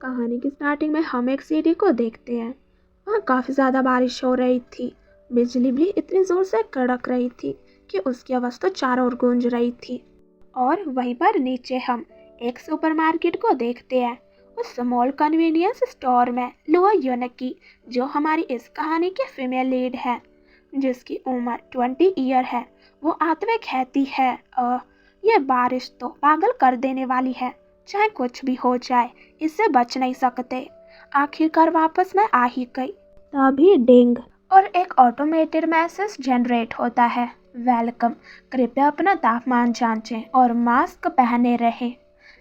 कहानी की स्टार्टिंग में हम एक सिटी को देखते हैं। वहाँ काफ़ी ज़्यादा बारिश हो रही थी। बिजली भी इतनी ज़ोर से कड़क रही थी कि उसकी आवाज़ तो चारों ओर गूंज रही थी। और वहीं पर नीचे हम एक सुपरमार्केट को देखते हैं। उस स्मॉल कन्वीनियंस स्टोर में लुआ युनकी, जो हमारी इस कहानी की फीमेल लीड है, जिसकी उम्र 20 ईयर है, वो आते हुए कहती है, ये बारिश तो पागल कर देने वाली है। चाहे कुछ भी हो जाए, इससे बच नहीं सकते। आखिरकार वापस मैं आ ही गई। तभी डिंग और एक ऑटोमेटेड मैसेज जनरेट होता है। वेलकम, कृपया अपना तापमान जांचें और मास्क पहने रहें।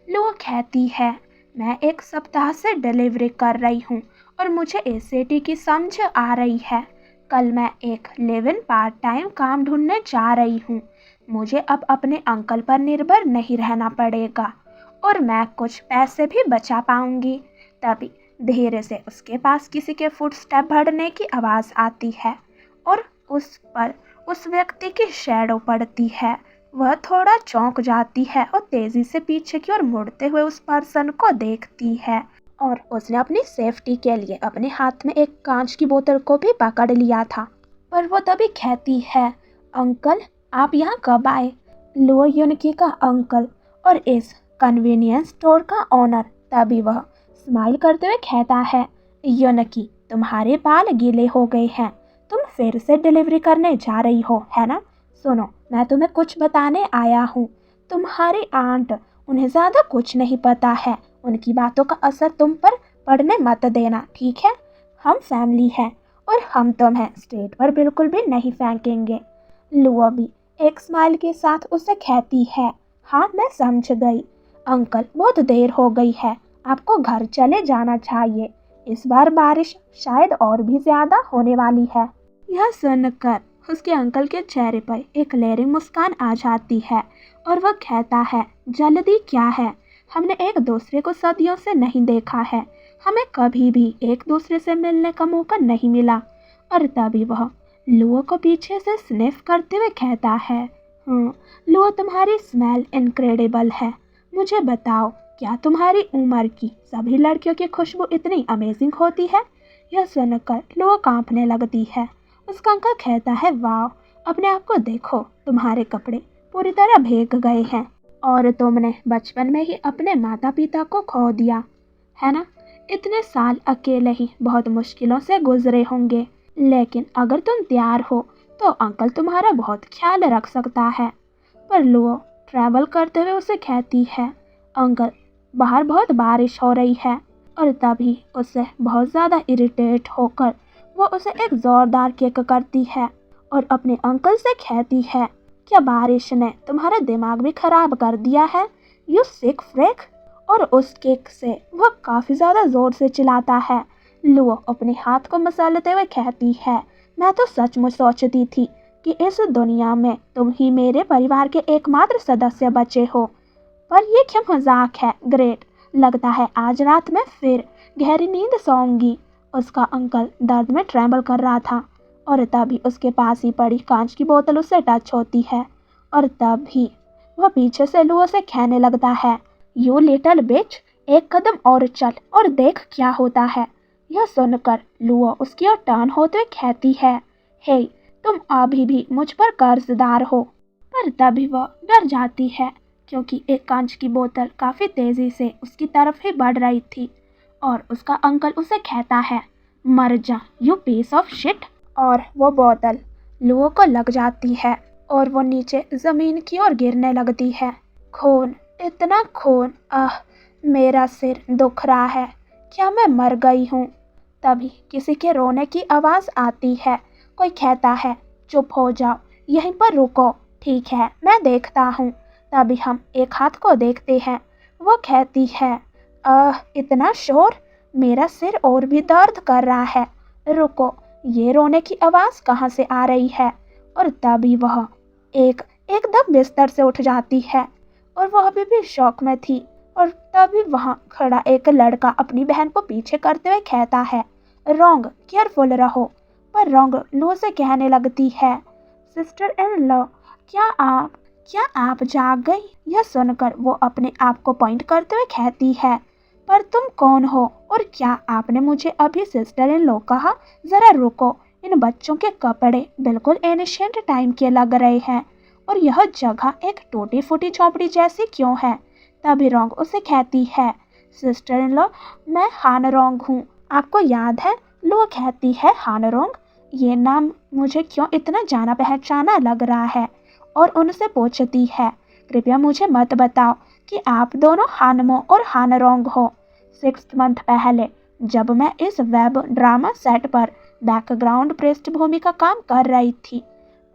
लुआ कहती है, मैं एक सप्ताह से डिलीवरी कर रही हूँ और मुझे इस सिटी की समझ आ रही है। कल मैं एक लिव इन पार्ट टाइम काम ढूंढने जा रही हूँ। मुझे अब अपने अंकल पर निर्भर नहीं रहना पड़ेगा और मैं कुछ पैसे भी बचा पाऊंगी। तभी धीरे से उसके पास किसी के फुटस्टेप बढ़ने की आवाज़ आती है और उस पर उस व्यक्ति की शैडो पड़ती है। वह थोड़ा चौंक जाती है और तेज़ी से पीछे की ओर मुड़ते हुए उस पर्सन को देखती है। और उसने अपनी सेफ्टी के लिए अपने हाथ में एक कांच की बोतल को भी पकड़ लिया था। पर वो तभी कहती है, अंकल आप यहाँ कब आए? लुआ युनकी का अंकल और इस कन्वीनियंस स्टोर का ओनर। तभी वह स्माइल करते हुए कहता है, युनकी तुम्हारे बाल गीले हो गए हैं, तुम फिर से डिलीवरी करने जा रही हो है ना? सुनो, मैं तुम्हें कुछ बताने आया हूँ। तुम्हारी आंट, उन्हें ज़्यादा कुछ नहीं पता है। उनकी बातों का असर तुम पर पड़ने मत देना, ठीक है? हम फैमिली हैं और हम तुम्हें स्ट्रेट पर बिल्कुल भी नहीं फेंकेंगे। लुआ भी एक स्माइल के साथ उसे कहती है, हाँ मैं समझ गई। अंकल बहुत देर हो गई है, आपको घर चले जाना चाहिए। इस बार बारिश शायद और भी ज़्यादा होने वाली है। यह सुनकर उसके अंकल के चेहरे पर एक लेयरिंग मुस्कान आ जाती है और वह कहता है, जल्दी क्या है? हमने एक दूसरे को सदियों से नहीं देखा है। हमें कभी भी एक दूसरे से मिलने का मौका नहीं मिला। और तभी वह लुआ को पीछे से स्निफ करते हुए कहता है, हाँ लुआ तुम्हारी स्मेल इनक्रेडिबल है। मुझे बताओ, क्या तुम्हारी उम्र की सभी लड़कियों की खुशबू इतनी अमेजिंग होती है? यह सुनकर लुआ कांपने लगती है। उसका अंकल कहता है, वाह, अपने आप को देखो, तुम्हारे कपड़े पूरी तरह भीग गए हैं और तुमने बचपन में ही अपने माता पिता को खो दिया है ना? इतने साल अकेले ही बहुत मुश्किलों से गुजरे होंगे, लेकिन अगर तुम तैयार हो तो अंकल तुम्हारा बहुत ख्याल रख सकता है। पर लुआ ट्रैवल करते हुए उसे कहती है, अंकल बाहर बहुत बारिश हो रही है। और तभी उसे बहुत ज़्यादा इरिटेट होकर वो उसे एक ज़ोरदार किक करती है और अपने अंकल से कहती है, क्या बारिश ने तुम्हारा दिमाग भी खराब कर दिया है? You sick freak. और उस किक से वह काफ़ी ज़्यादा ज़ोर से चिल्लाता है। लुआ अपने हाथ को मसलते हुए कहती है, मैं तो सचमुच सोचती थी कि इस दुनिया में तुम ही मेरे परिवार के एकमात्र सदस्य बचे हो, पर ये क्या मजाक है। ग्रेट, लगता है आज रात में फिर गहरी नींद सोऊंगी। उसका अंकल दर्द में ट्रेम्बल कर रहा था और तभी उसके पास ही पड़ी कांच की बोतल उससे टच होती है और तभी वह पीछे से लुआ से कहने लगता है, यू लिटिल बिच, एक कदम और चल और देख क्या होता है। यह सुनकर लुआ उसकी ओर टर्न होते हुए कहती है, हे तुम अभी भी मुझ पर कर्जदार हो। पर तभी वह डर जाती है क्योंकि एक कांच की बोतल काफ़ी तेज़ी से उसकी तरफ ही बढ़ रही थी और उसका अंकल उसे कहता है, मर जा यू पीस ऑफ शिट। और वो बोतल लुआ को लग जाती है और वो नीचे ज़मीन की ओर गिरने लगती है। खून, इतना खून, मेरा सिर दुख रहा है, क्या मैं मर गई हूँ? तभी किसी के रोने की आवाज़ आती है। कोई कहता है, चुप हो जाओ, यहीं पर रुको, ठीक है मैं देखता हूँ। तभी हम एक हाथ को देखते हैं। वो कहती है, इतना शोर, मेरा सिर और भी दर्द कर रहा है, रुको, ये रोने की आवाज़ कहाँ से आ रही है? और तभी वह एकदम बिस्तर से उठ जाती है और वह अभी भी शौक में थी। और तभी वहाँ खड़ा एक लड़का अपनी बहन को पीछे करते हुए कहता है, रॉन्ग, केयरफुल रहो। पर रॉन्ग लुआ से कहने लगती है, सिस्टर इन लॉ, क्या आप जाग गई? यह सुनकर वो अपने आप को पॉइंट करते हुए कहती है, पर तुम कौन हो और क्या आपने मुझे अभी सिस्टर इन लॉ कहा? जरा रुको, इन बच्चों के कपड़े बिल्कुल एनिशिएंट टाइम के लग रहे हैं और यह जगह एक टूटी फूटी झोपड़ी जैसी क्यों है? तभी रोंग उसे कहती है, सिस्टर इन लॉ, मैं हान रोंग हूँ, आपको याद है? लुआ कहती है, हान रोंग, ये नाम मुझे क्यों इतना जाना पहचाना लग रहा है, और उनसे पूछती है, कृपया मुझे मत बताओ कि आप दोनों हानमो और हानरोंग हो। 6 मंथ पहले जब मैं इस वेब ड्रामा सेट पर बैकग्राउंड पृष्ठभूमि का काम कर रही थी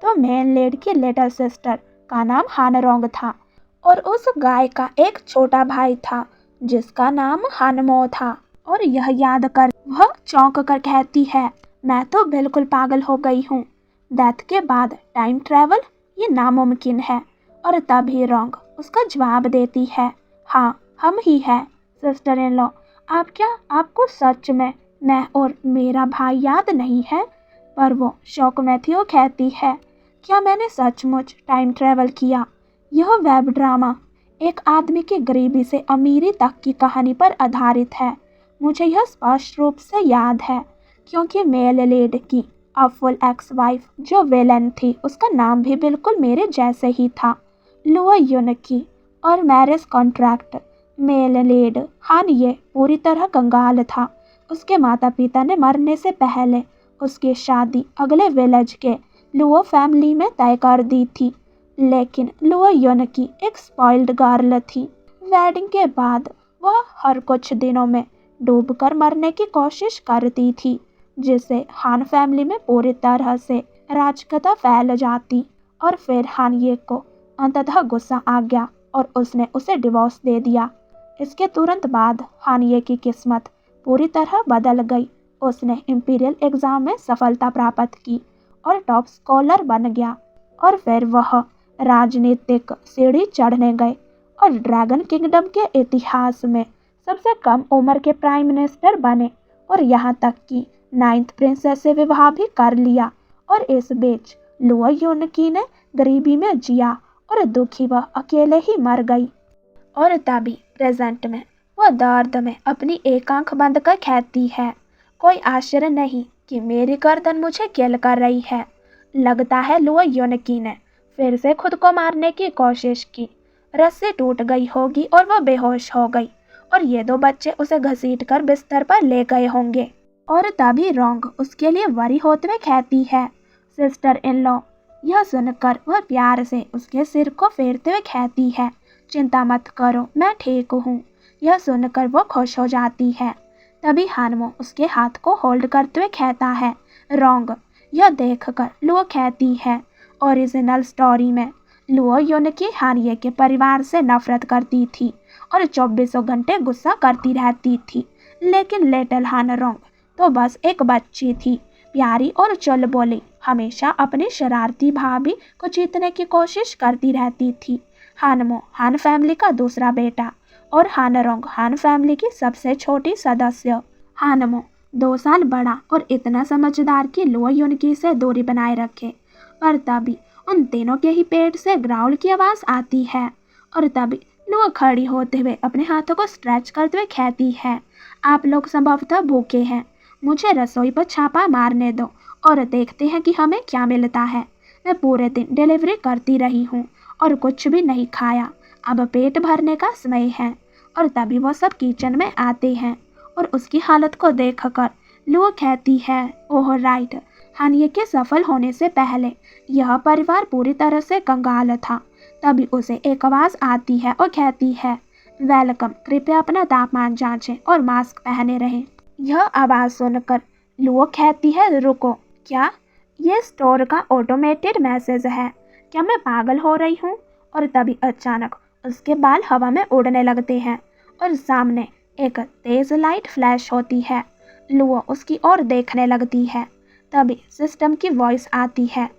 तो मेन लीड की लिटिल सिस्टर का नाम हानरोंग था और उस गाय का एक छोटा भाई था जिसका नाम हानमो था। और यह याद कर वह चौंक कर कहती है, मैं तो बिल्कुल पागल हो गई हूँ। डेथ के बाद टाइम ट्रैवल, ये नामुमकिन है। और तभी रोंग उसका जवाब देती है, हाँ हम ही हैं सिस्टर इन लॉ। आपको सच में मैं और मेरा भाई याद नहीं है? पर वो शौक में थी। वो कहती है, क्या मैंने सचमुच टाइम ट्रैवल किया? यह वेब ड्रामा एक आदमी की गरीबी से अमीरी तक की कहानी पर आधारित है। मुझे यह स्पष्ट रूप से याद है क्योंकि मेल लीड की अफुल एक्स वाइफ जो विलेन थी उसका नाम भी बिल्कुल मेरे जैसे ही था, लुआ युनकी। और मैरिज कॉन्ट्रैक्ट मेल लीड हान ये पूरी तरह कंगाल था। उसके माता पिता ने मरने से पहले उसकी शादी अगले विलेज के लुओ फैमिली में तय कर दी थी, लेकिन लुओ युनकी एक स्पॉइल्ड गर्ल थी। वेडिंग के बाद वह हर कुछ दिनों में डूबकर मरने की कोशिश करती थी, जिससे हान फैमिली में पूरी तरह से राजकता फैल जाती। और फिर हान ये को अंततः गुस्सा आ गया और उसने उसे डिवोर्स दे दिया। इसके तुरंत बाद हान ये की किस्मत पूरी तरह बदल गई। उसने इंपीरियल एग्जाम में सफलता प्राप्त की और टॉप स्कॉलर बन गया। और फिर वह राजनीतिक सीढ़ी चढ़ने गए और ड्रैगन किंगडम के इतिहास में सबसे कम उम्र के प्राइम मिनिस्टर बने और यहाँ तक कि 9th प्रिंसेस से विवाह भी कर लिया। और इस बीच लुआ युनकी ने गरीबी में जिया और दुखी वह अकेले ही मर गई। और तभी प्रेजेंट में वह दर्द में अपनी एक आंख बंद कर कहती है, कोई आश्चर्य नहीं कि मेरी गर्दन मुझे किल कर रही है। लगता है लुआ युनकी ने फिर से खुद को मारने की कोशिश की। रस्सी टूट गई होगी और वह बेहोश हो गई और ये 2 बच्चे उसे घसीटकर बिस्तर पर ले गए होंगे। और तभी रोंग उसके लिए वरी होते हुए कहती है, सिस्टर इन लॉ। यह सुनकर वह प्यार से उसके सिर को फेरते हुए कहती है, चिंता मत करो, मैं ठीक हूँ। यह सुनकर वो खुश हो जाती है। तभी हानमो उसके हाथ को होल्ड करते हुए कहता है, रोंग। यह देखकर लुओ कहती है, ओरिजिनल स्टोरी में लुओ युनकी हानिये के परिवार से नफरत करती थी और 24 घंटे गुस्सा करती रहती थी, लेकिन लिटिल हान रोंग तो बस एक बच्ची थी, प्यारी और चुलबुली, हमेशा अपनी शरारती भाभी को जीतने की कोशिश करती रहती थी। हानमो हान फैमिली का दूसरा बेटा और हानरोंग हान फैमिली की सबसे छोटी सदस्य। हानमो 2 साल बड़ा और इतना समझदार कि लुओ युनकी से दूरी बनाए रखे। पर तभी उन तीनों के ही पेट से ग्राउल की आवाज़ आती है और तभी लुओ खड़ी होते हुए अपने हाथों को स्ट्रेच करते हुए कहती है, आप लोग संभवतः भूखे हैं, मुझे रसोई पर छापा मारने दो और देखते हैं कि हमें क्या मिलता है। मैं पूरे दिन डिलीवरी करती रही हूँ और कुछ भी नहीं खाया, अब पेट भरने का समय है। और तभी वो सब किचन में आते हैं और उसकी हालत को देखकर लुओ कहती है, ओह राइट, हानिये के सफल होने से पहले यह परिवार पूरी तरह से कंगाल था। तभी उसे एक आवाज़ आती है और कहती है, वेलकम, कृपया अपना तापमान जांचें और मास्क पहने रहें। यह आवाज़ सुनकर लुओ कहती है, रुको, क्या ये स्टोर का ऑटोमेटेड मैसेज है? क्या मैं पागल हो रही हूँ? और तभी अचानक उसके बाल हवा में उड़ने लगते हैं और सामने एक तेज लाइट फ्लैश होती है। लुओ उसकी ओर देखने लगती है। तभी सिस्टम की वॉइस आती है,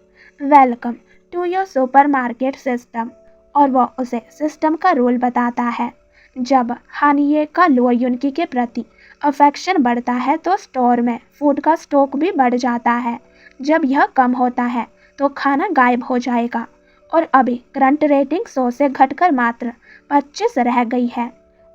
welcome to your supermarket system. और वह उसे सिस्टम का रूल बताता है, जब हानिये का लुओ युनकी के प्रति अफेक्शन बढ़ता है तो स्टोर में फूड का स्टॉक भी बढ़ जाता है। जब यह कम होता है तो खाना गायब हो जाएगा। और अभी करंट रेटिंग 100 से घटकर मात्र 25 रह गई है।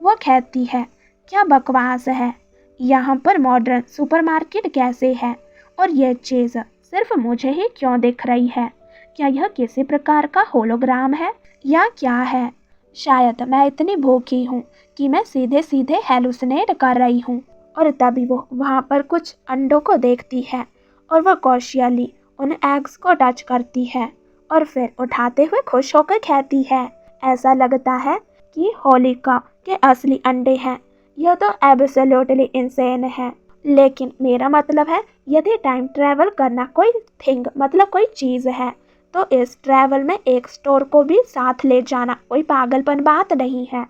वो कहती है, क्या बकवास है, यहाँ पर मॉडर्न सुपरमार्केट कैसे है, और ये चीज़ सिर्फ मुझे ही क्यों दिख रही है? क्या यह किसी प्रकार का होलोग्राम है या क्या है? शायद मैं इतनी भूखी हूँ कि मैं सीधे सीधे हेलुसिनेट कर रही हूँ। और तभी वो वहाँ पर कुछ अंडों को देखती है और वह कॉशियली उन एग्स को टच करती है और फिर उठाते हुए खुश होकर कहती है, ऐसा लगता है कि होलिका के असली अंडे हैं। यह तो एब्सोल्युटली इंसेन है। लेकिन मेरा मतलब है, यदि टाइम ट्रैवल करना कोई थिंग मतलब कोई चीज़ है, तो इस ट्रैवल में एक स्टोर को भी साथ ले जाना कोई पागलपन बात नहीं है।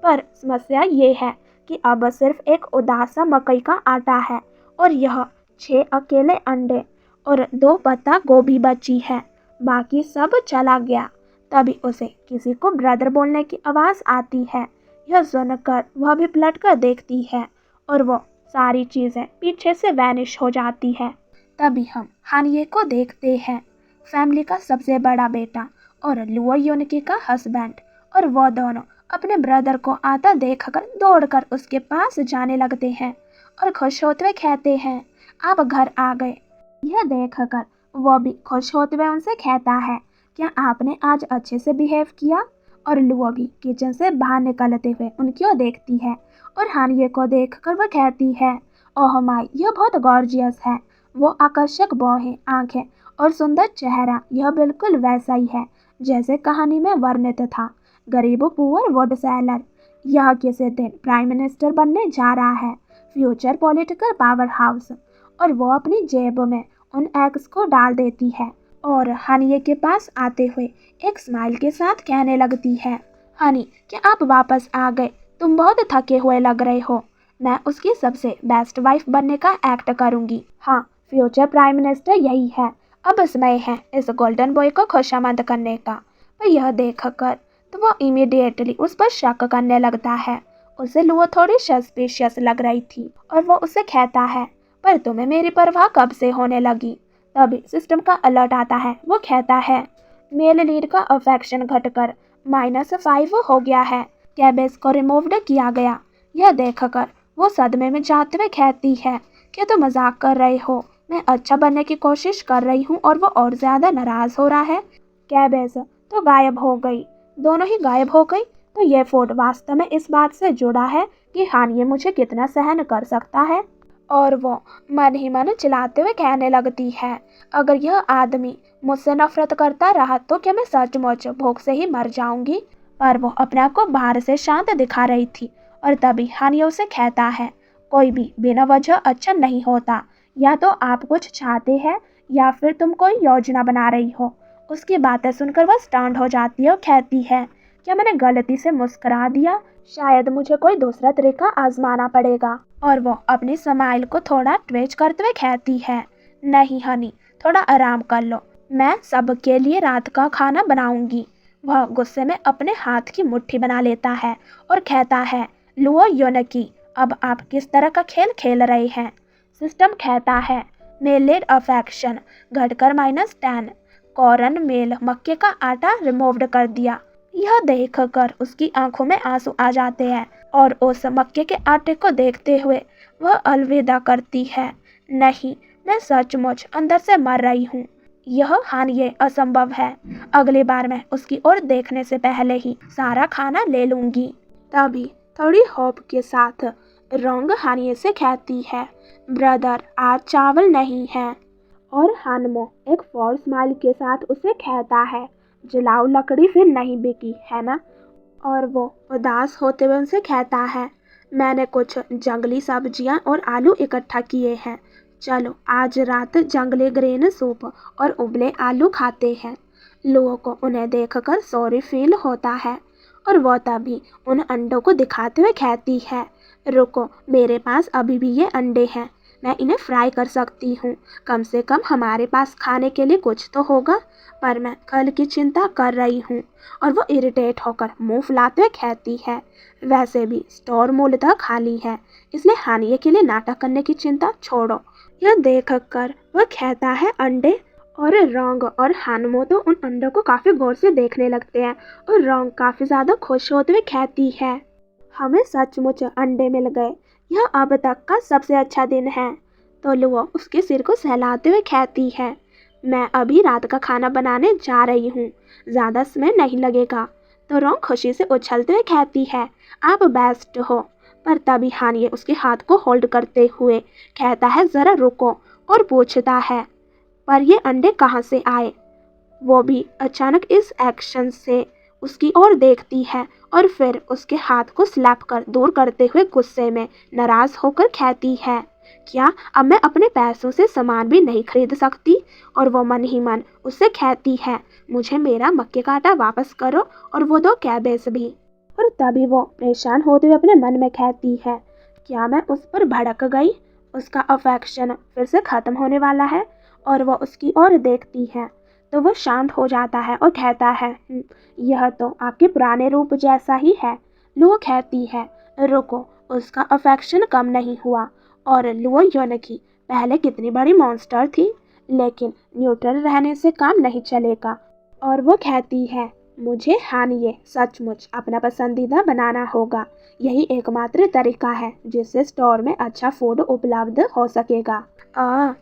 पर समस्या ये है कि अब सिर्फ एक उदास सा मकई का आटा है और यह 6 अकेले अंडे और 2 पत्ता गोभी बची है। बाकी सब चला गया। तभी उसे किसी को ब्रदर बोलने की आवाज़ आती है। यह सुनकर वह भी पलट कर देखती है और वो सारी चीज़ें पीछे से वैनिश हो जाती है। तभी हम हानिये को देखते हैं, फैमिली का सबसे बड़ा बेटा और लुओ युनकी का हस्बैंड, और वो दोनों अपने ब्रदर को आता देखकर दौड़कर उसके पास जाने लगते हैं और खुश होते हुए कहते हैं, आप घर आ गए। यह देखकर वो भी खुश होते हुए उनसे कहता है, क्या आपने आज अच्छे से बिहेव किया? और लुओ भी किचन से बाहर निकलते हुए उनकी ओर देखती है और हानिये को देखकर वह कहती है, ओह माय, यह बहुत गॉर्जियस है। वो आकर्षक बाहें, आंखें और सुंदर चेहरा, यह बिल्कुल वैसा ही है जैसे कहानी में वर्णित था। गरीब पुअर वुड सेलर, यह किसी दिन प्राइम मिनिस्टर बनने जा रहा है, फ्यूचर पॉलिटिकल पावर हाउस। और वो अपनी जेब में उन एग्स को डाल देती है और हानिये के पास आते हुए एक स्माइल के साथ कहने लगती है, हनी, क्या आप वापस आ गए? तुम बहुत थके हुए लग रहे हो। मैं उसकी सबसे बेस्ट वाइफ बनने का एक्ट करूंगी। हाँ, फ्यूचर प्राइम मिनिस्टर यही है। अब समय है इस गोल्डन बॉय को खुशामद करने का। पर यह देखकर तो वो इमीडिएटली उस पर शक करने लगता है। उसे लुओ थोड़ी सस्पिशियस लग रही थी और वो उसे कहता है, पर तुम्हें मेरी परवाह कब से होने लगी? तभी सिस्टम का अलर्ट आता है। वो कहता है, मेल लीड का अफेक्शन घटकर -5 हो गया है, कैबेज को रिमूव्ड किया गया। यह देखकर वो सदमे में जाते हुए कहती है, क्या तुम मजाक कर रहे हो? मैं अच्छा बनने की कोशिश कर रही हूँ और वो और ज्यादा नाराज हो रहा है। कैबेज तो गायब हो गई, दोनों ही गायब हो गई। तो यह फूड वास्तव में इस बात से जुड़ा है कि हानिये मुझे कितना सहन कर सकता है। और वो मन ही मन चिल्लाते हुए कहने लगती है, अगर यह आदमी मुझसे नफरत करता रहा तो क्या मैं सचमुच भूख से ही मर जाऊंगी? पर वो अपने आप को बाहर से शांत दिखा रही थी। और तभी हानिये उसे कहता है, कोई भी बिना वजह अच्छा नहीं होता। या तो आप कुछ चाहते हैं या फिर तुम कोई योजना बना रही हो। उसकी बातें सुनकर वह स्टंट हो जाती है और कहती है, क्या मैंने गलती से मुस्कुरा दिया? शायद मुझे कोई दूसरा तरीका आजमाना पड़ेगा। और वो अपनी स्माइल को थोड़ा ट्विच करते हुए कहती है, नहीं हनी, थोड़ा आराम कर लो, मैं सबके लिए रात का खाना बनाऊंगी। वह गुस्से में अपने हाथ की मुट्ठी बना लेता है और कहता है, लुओ युनकी, अब आप किस तरह का खेल खेल रहे हैं? सिस्टम कहता है, मेलेड अफेक्शन घटकर -10, कॉर्न मेल मक्के का आटा रिमूव्ड कर दिया। यह देखकर उसकी आंखों में आंसू आ जाते हैं और उस मक्के के आटे को देखते हुए वह अलविदा करती है। नहीं, मैं सचमुच अंदर से मर रही हूँ। यह हानिये असंभव है। अगली बार मैं उसकी ओर देखने से पहले ही सारा खाना ले लूंगी। तभी थोड़ी होप के साथ रोंग हानिये से कहती है, ब्रदर, आज चावल नहीं है। और हानमो एक फॉल स्माइल के साथ उसे कहता है, जलाऊ लकड़ी फिर नहीं बिकी है ना? और वो उदास होते हुए उनसे कहता है, मैंने कुछ जंगली सब्जियां और आलू इकट्ठा किए हैं, चलो आज रात जंगली ग्रेन सूप और उबले आलू खाते हैं। लोगों को उन्हें देखकर सॉरी फील होता है और वो तभी उन अंडों को दिखाते हुए कहती है, रुको, मेरे पास अभी भी ये अंडे हैं, मैं इन्हें फ्राई कर सकती हूँ। कम से कम हमारे पास खाने के लिए कुछ तो होगा। पर मैं कल की चिंता कर रही हूँ। और वो इरिटेट होकर मुंह फुलाते हुए कहती है, वैसे भी स्टोर मूलतः खाली है, इसलिए हानिये के लिए नाटक करने की चिंता छोड़ो। यह देखकर वह कहता है, अंडे? और रोंग और हानमो तो उन अंडों को काफ़ी गौर से देखने लगते हैं और रोंग काफ़ी ज़्यादा खुश होते हुए कहती है, हमें सचमुच अंडे मिल गए। यह अब तक का सबसे अच्छा दिन है। तो लुओ उसके सिर को सहलाते हुए कहती है, मैं अभी रात का खाना बनाने जा रही हूँ, ज़्यादा समय नहीं लगेगा। तो रोंग खुशी से उछलते हुए कहती है, आप बेस्ट हो। पर तभी हानिए उसके हाथ को होल्ड करते हुए कहता है, ज़रा रुको, और पूछता है, पर ये अंडे कहाँ से आए? वो भी अचानक इस एक्शन से उसकी ओर देखती है और फिर उसके हाथ को स्लैप कर दूर करते हुए गुस्से में नाराज होकर कहती है, क्या अब मैं अपने पैसों से सामान भी नहीं खरीद सकती? और वो मन ही मन उससे कहती है, मुझे मेरा मक्के का आटा वापस करो और वो 2 कैबेज भी। और तभी वो परेशान होते हुए अपने मन में कहती है, क्या मैं उस पर भड़क गई? उसका अफेक्शन फिर से खत्म होने वाला है। और वो उसकी ओर देखती है तो वो शांत हो जाता है और कहता है, यह तो आपके पुराने रूप जैसा ही है। लुओ कहती है, रुको, उसका अफेक्शन कम नहीं हुआ। और लुओ योनकी पहले कितनी बड़ी मॉन्स्टर थी, लेकिन न्यूट्रल रहने से काम नहीं चलेगा। और वो कहती है, मुझे हानिए सचमुच अपना पसंदीदा बनाना होगा। यही एकमात्र तरीका है जिससे स्टोर में अच्छा फूड उपलब्ध हो सकेगा।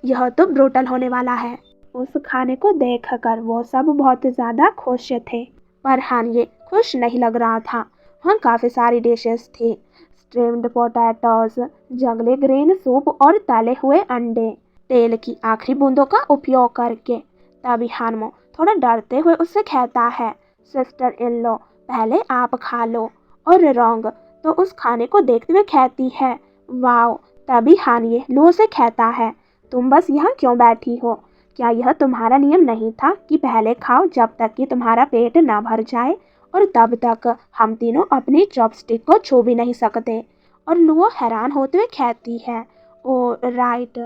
यह तो ब्रूटल होने वाला है। उस खाने को देखकर वो सब बहुत ज़्यादा खुश थे, पर हानिए खुश नहीं लग रहा था। वहाँ काफ़ी सारी डिशेस थी, स्ट्रीम्ड पोटैटोज, जंगली ग्रीन सूप और तले हुए अंडे, तेल की आखिरी बूंदों का उपयोग करके। तभी हानमो थोड़ा डरते हुए उससे कहता है, सिस्टर इन लो, पहले आप खा लो। और रोंग तो उस खाने को देखते हुए कहती है, वाओ। तभी हानिए लुओ से कहता है, तुम बस यहाँ क्यों बैठी हो? क्या यह तुम्हारा नियम नहीं था कि पहले खाओ जब तक कि तुम्हारा पेट न भर जाए, और तब तक हम तीनों अपनी चॉपस्टिक को छू भी नहीं सकते? और लुओ हैरान होते हुए कहती है, ओ राइट।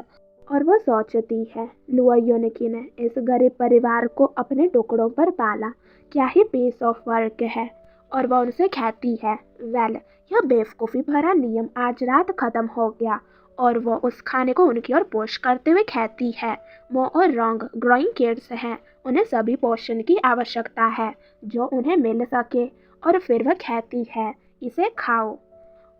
और वो सोचती है, लुओ योनकी ने इस गरीब परिवार को अपने टुकड़ों पर पाला, क्या ही पीस ऑफ वर्क है। और वह उनसे कहती है, वेल, यह बेवकूफ़ी भरा नियम आज रात खत्म हो गया। और वो उस खाने को उनकी ओर पुश करते हुए कहती है, मो और रोंग ग्रोइंग किड्स हैं, उन्हें सभी पोषण की आवश्यकता है जो उन्हें मिल सके। और फिर वह कहती है, इसे खाओ।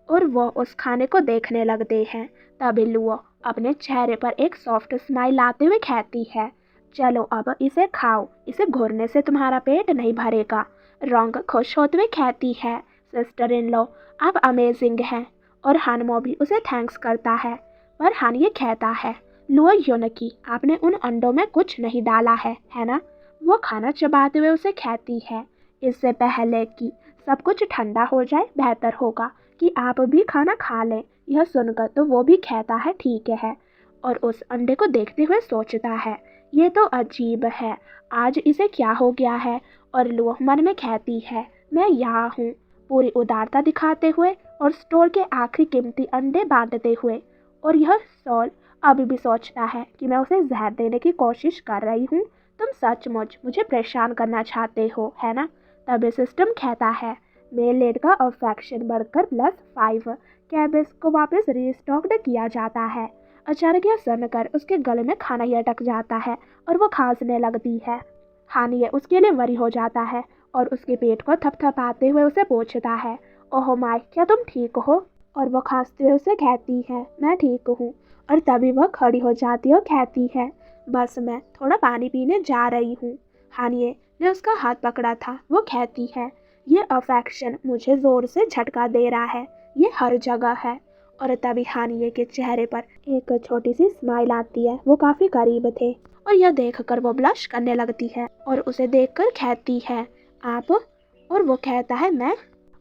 और वो उस खाने को देखने लगते हैं। तभी लुओ अपने चेहरे पर एक सॉफ्ट स्माइल लाते हुए कहती है, चलो अब इसे खाओ, इसे घुरने से तुम्हारा पेट नहीं भरेगा। रोंग खुश होते हुए कहती है, सिस्टर इन लॉ, आप अमेजिंग हैं। और हानमो भी उसे थैंक्स करता है। पर हान ये कहता है, लुओ योनकी, आपने उन अंडों में कुछ नहीं डाला है ना? वो खाना चबाते हुए उसे कहती है, इससे पहले कि सब कुछ ठंडा हो जाए बेहतर होगा कि आप भी खाना खा लें। यह सुनकर तो वो भी कहता है, ठीक है। और उस अंडे को देखते हुए सोचता है, ये तो अजीब है, आज इसे क्या हो गया है? और लुओ मन में कहती है, मैं यहाँ हूँ, पूरी उदारता दिखाते हुए और स्टोर के आखिरी कीमती अंडे बांटते हुए। और यह सॉल अभी भी सोचता है कि मैं उसे जहर देने की कोशिश कर रही हूँ। तुम सचमुच मुझे परेशान करना चाहते हो, है ना? तभी सिस्टम कहता है, मेलेड का अफेक्शन बढ़कर +5 कैबेज को वापस रिस्टॉक्ड किया जाता है। अचानक यह सुनकर उसके गले में खाना ही अटक जाता है और वो खांसने लगती है। हानिए उसके लिए वरी हो जाता है और उसके पेट को थपथपाते हुए उसे पूछता है, ओह माय, क्या तुम ठीक हो? और वो खांसते हुए उसे कहती है, मैं ठीक हूँ। और तभी वह खड़ी हो जाती है और कहती है, बस मैं थोड़ा पानी पीने जा रही हूँ। हानिए ने उसका हाथ पकड़ा था। वो कहती है, ये अफेक्शन मुझे ज़ोर से झटका दे रहा है, ये हर जगह है। और तभी हानिए के चेहरे पर एक छोटी सी स्माइल आती है। वो काफ़ी करीब थे और यह देखकर वो ब्लश करने लगती है और उसे देखकर कहती है, आप? और वो कहता है, मैं?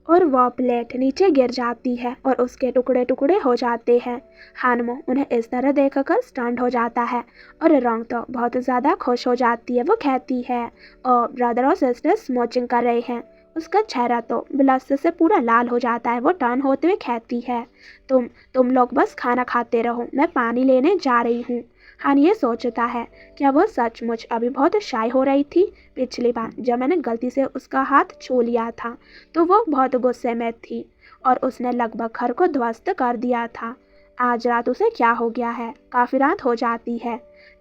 और वह प्लेट नीचे गिर जाती है और उसके टुकड़े टुकड़े हो जाते हैं। हानमो उन्हें इस तरह देखकर स्टंट हो जाता है और रोंग तो बहुत ज़्यादा खुश हो जाती है। वो कहती है, ओ ब्रदर और सिस्टर स्मोचिंग कर रहे हैं। उसका चेहरा तो ब्लश से पूरा लाल हो जाता है। वो टर्न होते हुए कहती है, तुम लोग बस खाना खाते रहो, मैं पानी लेने जा रही हूँ। हान ये सोचता है, क्या वो सचमुच अभी बहुत शाय हो रही थी? पिछली बार जब मैंने गलती से उसका हाथ छू लिया था तो वो बहुत गुस्से में थी और उसने लगभग घर को ध्वस्त कर दिया था। आज रात उसे क्या हो गया है? काफ़ी रात हो जाती है।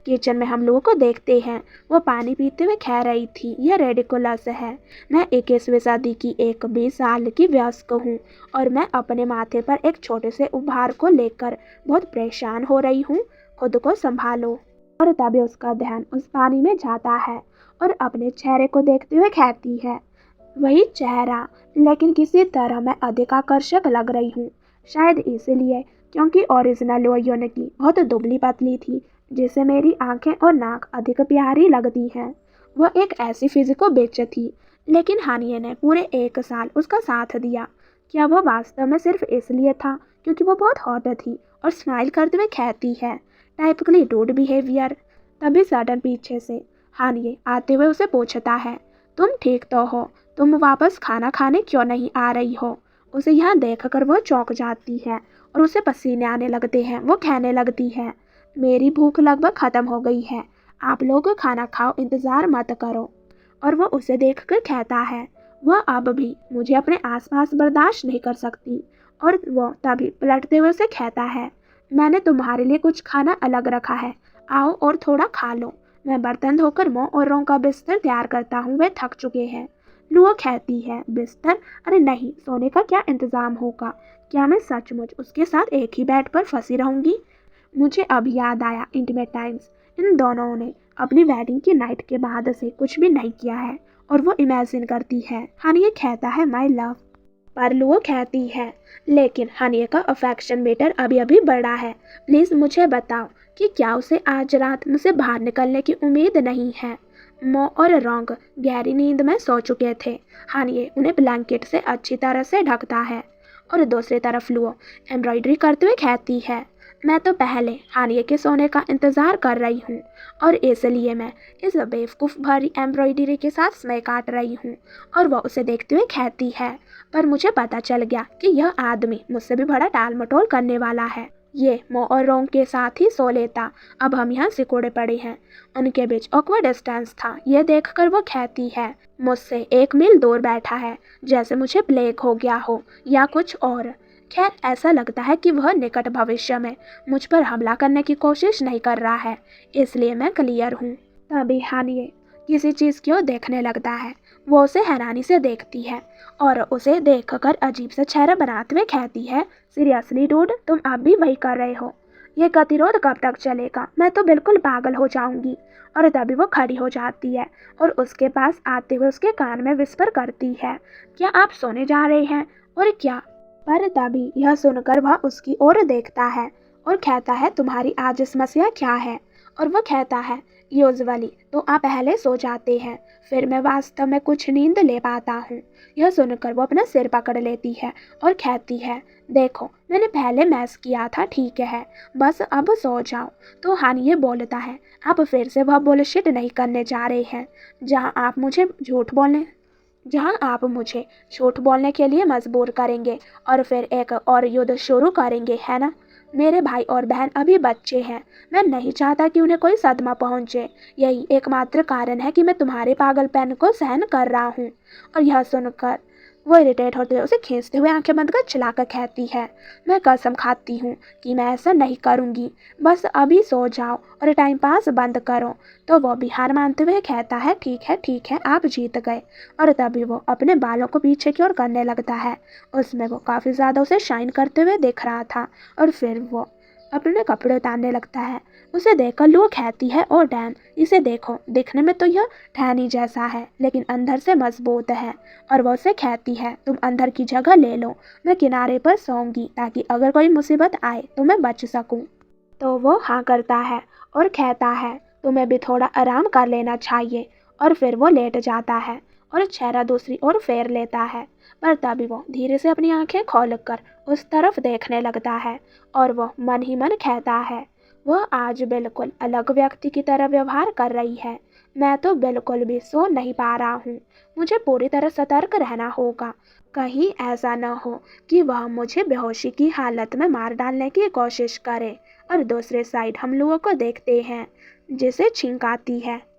किचन में हम लोगों को देखते हैं। वो पानी पीते हुए कह रही थी, यह रेडिकुलस है। मैं 21वीं सदी की एक 20 साल की वयस्क हूँ और मैं अपने माथे पर एक छोटे से उभार को लेकर बहुत परेशान हो रही हूँ। खुद को संभालो। और तभी उसका ध्यान उस पानी में जाता है और अपने चेहरे को देखते हुए कहती है, वही चेहरा, लेकिन किसी तरह मैं अधिक आकर्षक लग रही हूँ। शायद इसलिए क्योंकि ओरिजिनल योन की बहुत दुबली पतली थी, जिसे मेरी आंखें और नाक अधिक प्यारी लगती हैं। वह एक ऐसी फिजिको बिच थी, लेकिन हानिए ने पूरे 1 साल उसका साथ दिया। क्या वह वास्तव में सिर्फ इसलिए था क्योंकि वो बहुत हॉट थी और स्माइल करते हुए कहती है, टाइपिकली डूड बिहेवियर। तभी सडन पीछे से हानिए आते हुए उसे पूछता है, तुम ठीक तो हो? तुम वापस खाना खाने क्यों नहीं आ रही हो? उसे यहाँ देखकर वो चौंक जाती है और उसे पसीने आने लगते हैं। वो कहने लगती है, मेरी भूख लगभग खत्म हो गई है, आप लोग खाना खाओ, इंतज़ार मत करो। और वो उसे देखकर कहता है, वह अब भी मुझे अपने आसपास बर्दाश्त नहीं कर सकती। और वो तभी पलटते हुए उसे कहता है, मैंने तुम्हारे लिए कुछ खाना अलग रखा है, आओ और थोड़ा खा लो। मैं बर्तन धोकर मो और रों का बिस्तर तैयार करता हूँ, वे थक चुके हैं। लुओ कहती है, बिस्तर? अरे नहीं, सोने का क्या इंतज़ाम होगा? क्या मैं सचमुच उसके साथ एक ही बेड पर फंसी रहूँगी? मुझे अब याद आया इंटीमेट टाइम्स। इन दोनों ने अपनी वेडिंग की नाइट के बाद से कुछ भी नहीं किया है और वो इमेजिन करती है। हनीए कहता है, माई लव। पर लुओ कहती है, लेकिन हनीए का अफेक्शन मीटर अभी अभी बढ़ा है। प्लीज़ मुझे बताओ कि क्या उसे आज रात मुझसे बाहर निकलने की उम्मीद नहीं है। मो और रोंग गहरी नींद में सो चुके थे। हानिए उन्हें ब्लैंकेट से अच्छी तरह से ढकता है और दूसरी तरफ लुओ एम्ब्रॉयडरी करते हुए कहती है, मैं तो पहले हानिए के सोने का इंतज़ार कर रही हूँ और इसलिए मैं इस बेवकूफ़ भरी एम्ब्रॉयडरी के साथ समय काट रही हूँ। और वह उसे देखते हुए कहती है, पर मुझे पता चल गया कि यह आदमी मुझसे भी बड़ा टाल मटोल करने वाला है। ये मो और रोंग के साथ ही सो लेता। अब हम यहाँ सिकोड़े पड़े हैं। उनके बीच ऑकवर्ड डिस्टेंस था। यह देखकर वो कहती है, मुझसे 1 मील दूर बैठा है, जैसे मुझे प्लेग हो गया हो या कुछ और। खैर, ऐसा लगता है कि वह निकट भविष्य में मुझ पर हमला करने की कोशिश नहीं कर रहा है, इसलिए मैं क्लियर हूँ। तभी हानिए किसी चीज़ की ओर देखने लगता है। वो उसे हैरानी से देखती है और उसे देखकर अजीब सा चेहरा बनाते हुए कहती है, सीरियसली डूड, तुम अब भी वही कर रहे हो? ये गतिरोध कब तक चलेगा? मैं तो बिल्कुल पागल हो जाऊंगी। और तभी वो खड़ी हो जाती है और उसके पास आते हुए उसके कान में विस्पर करती है, क्या आप सोने जा रहे हैं? और क्या? पर तभी यह सुनकर वह उसकी ओर देखता है और कहता है, तुम्हारी आज समस्या क्या है? और वह कहता है, यूजुअली तो आप पहले सो जाते हैं, फिर मैं वास्तव में कुछ नींद ले पाता हूँ। यह सुनकर वो अपना सिर पकड़ लेती है और कहती है, देखो मैंने पहले मैस किया था, ठीक है, बस अब सो जाओ। तो हानिए बोलता है, आप फिर से वह बुलशिट नहीं करने जा रहे हैं जहाँ आप मुझे झूठ बोलने के लिए मजबूर करेंगे और फिर एक और युद्ध शुरू करेंगे, है ना? मेरे भाई और बहन अभी बच्चे हैं, मैं नहीं चाहता कि उन्हें कोई सदमा पहुंचे। यही एकमात्र कारण है कि मैं तुम्हारे पागलपन को सहन कर रहा हूँ। और यह सुनकर वो इरिटेट होते हुए उसे खींचते हुए आंखें बंद कर चिल्लाकर कहती है, मैं कसम खाती हूँ कि मैं ऐसा नहीं करूँगी, बस अभी सो जाओ और टाइम पास बंद करो। तो वो भी हार मानते हुए कहता है, ठीक है, आप जीत गए। और तभी वो अपने बालों को पीछे की ओर करने लगता है। उसमें वो काफ़ी ज़्यादा उसे शाइन करते हुए दिख रहा था। और फिर वो अपने कपड़े उतारने लगता है। उसे देखकर लुओ कहती है, ओ डैम, इसे देखो, दिखने में तो यह ठहनी जैसा है, लेकिन अंदर से मजबूत है। और वो उसे कहती है, तुम अंदर की जगह ले लो, मैं किनारे पर सोऊंगी ताकि अगर कोई मुसीबत आए तो मैं बच सकूं। तो वो हाँ करता है और कहता है, तुम्हें भी थोड़ा आराम कर लेना चाहिए। और फिर वो लेट जाता है और चेहरा दूसरी ओर फेर लेता है। पर तभी वो धीरे से अपनी आंखें खोलकर उस तरफ देखने लगता है और वो मन ही मन कहता है, वह आज बिल्कुल अलग व्यक्ति की तरह व्यवहार कर रही है। मैं तो बिल्कुल भी सो नहीं पा रहा हूँ। मुझे पूरी तरह सतर्क रहना होगा, कहीं ऐसा न हो कि वह मुझे बेहोशी की हालत में मार डालने की कोशिश करे। और दूसरे साइड हम लोगों को देखते हैं जिसे छींक आती है।